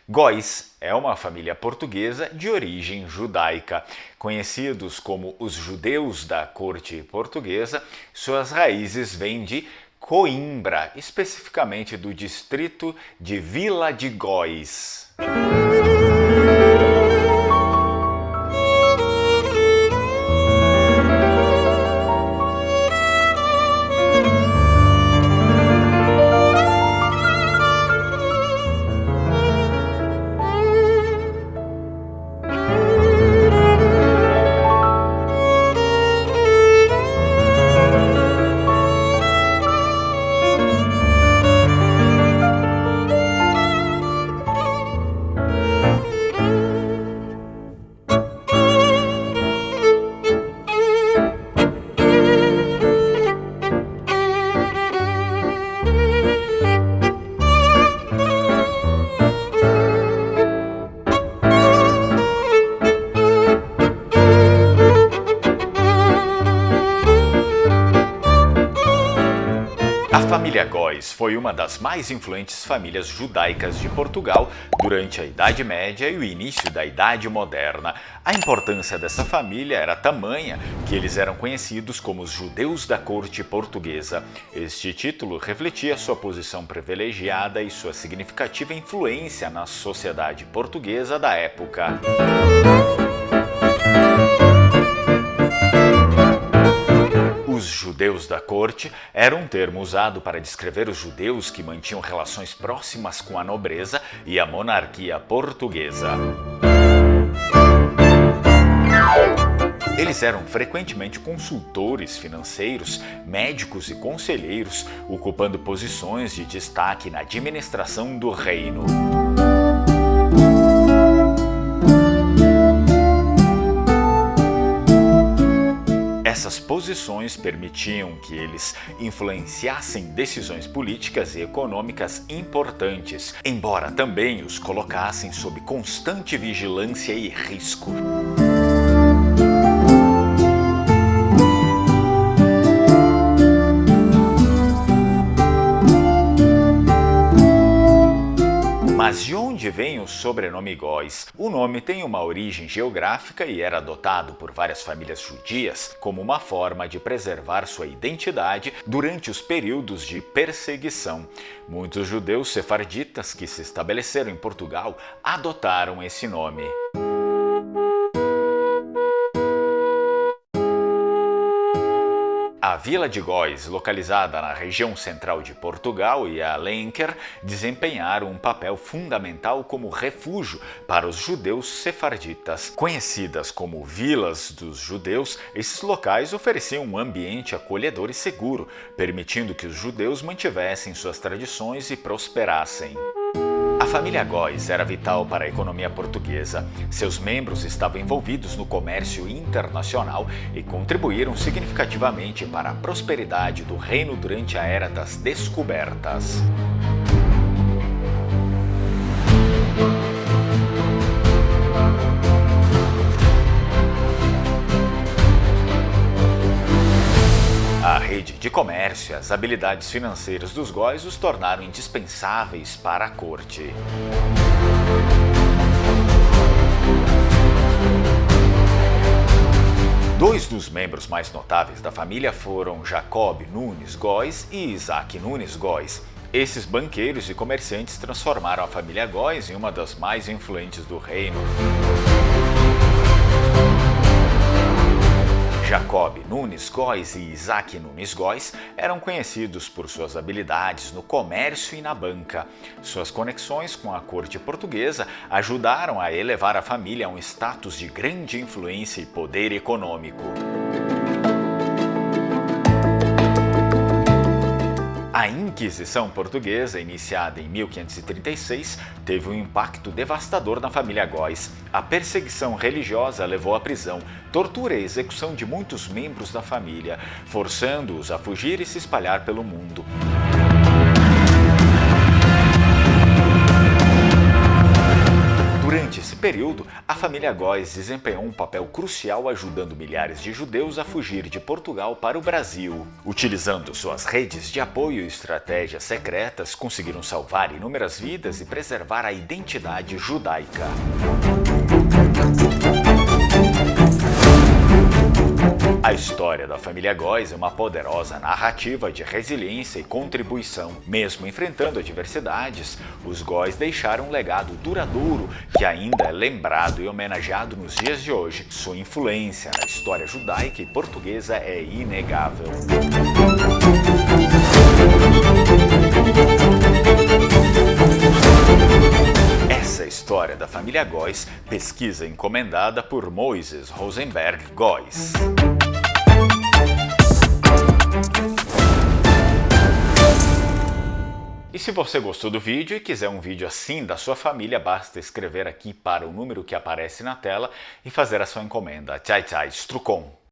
Góis é uma família portuguesa de origem judaica. Conhecidos como os judeus da corte portuguesa, suas raízes vêm de Coimbra, especificamente do distrito de Vila de Góis. A família Góis foi uma das mais influentes famílias judaicas de Portugal durante a Idade Média e o início da Idade Moderna. A importância dessa família era tamanha que eles eram conhecidos como os judeus da corte portuguesa. Este título refletia sua posição privilegiada e sua significativa influência na sociedade portuguesa da época. Os judeus da corte era um termo usado para descrever os judeus que mantinham relações próximas com a nobreza e a monarquia portuguesa. Eles eram frequentemente consultores financeiros, médicos e conselheiros, ocupando posições de destaque na administração do reino. Essas posições permitiam que eles influenciassem decisões políticas e econômicas importantes, embora também os colocassem sob constante vigilância e risco. Mas de onde vem o sobrenome Góis? O nome tem uma origem geográfica e era adotado por várias famílias judias como uma forma de preservar sua identidade durante os períodos de perseguição. Muitos judeus sefarditas que se estabeleceram em Portugal adotaram esse nome. A Vila de Góis, localizada na região central de Portugal, e a Lenker desempenharam um papel fundamental como refúgio para os judeus sefarditas. Conhecidas como Vilas dos Judeus, esses locais ofereciam um ambiente acolhedor e seguro, permitindo que os judeus mantivessem suas tradições e prosperassem. A família Góis era vital para a economia portuguesa. Seus membros estavam envolvidos no comércio internacional e contribuíram significativamente para a prosperidade do reino durante a Era das Descobertas. A rede de comércio e as habilidades financeiras dos Góis os tornaram indispensáveis para a corte. Dois dos membros mais notáveis da família foram Jacob Nunes Góis e Isaac Nunes Góis. Esses banqueiros e comerciantes transformaram a família Góis em uma das mais influentes do reino. Jacob Nunes Góis e Isaac Nunes Góis eram conhecidos por suas habilidades no comércio e na banca. Suas conexões com a corte portuguesa ajudaram a elevar a família a um status de grande influência e poder econômico. A Inquisição Portuguesa, iniciada em 1536, teve um impacto devastador na família Góis. A perseguição religiosa levou à prisão, tortura e execução de muitos membros da família, forçando-os a fugir e se espalhar pelo mundo. Durante esse período, a família Góes desempenhou um papel crucial ajudando milhares de judeus a fugir de Portugal para o Brasil. Utilizando suas redes de apoio e estratégias secretas, conseguiram salvar inúmeras vidas e preservar a identidade judaica. A história da família Góes é uma poderosa narrativa de resiliência e contribuição. Mesmo enfrentando adversidades, os Góes deixaram um legado duradouro que ainda é lembrado e homenageado nos dias de hoje. Sua influência na história judaica e portuguesa é inegável. Essa é a história da família Góes, pesquisa encomendada por Moises Rosenberg Góes. E se você gostou do vídeo e quiser um vídeo assim da sua família, basta escrever aqui para o número que aparece na tela e fazer a sua encomenda. Tchau, tchau, Strucon!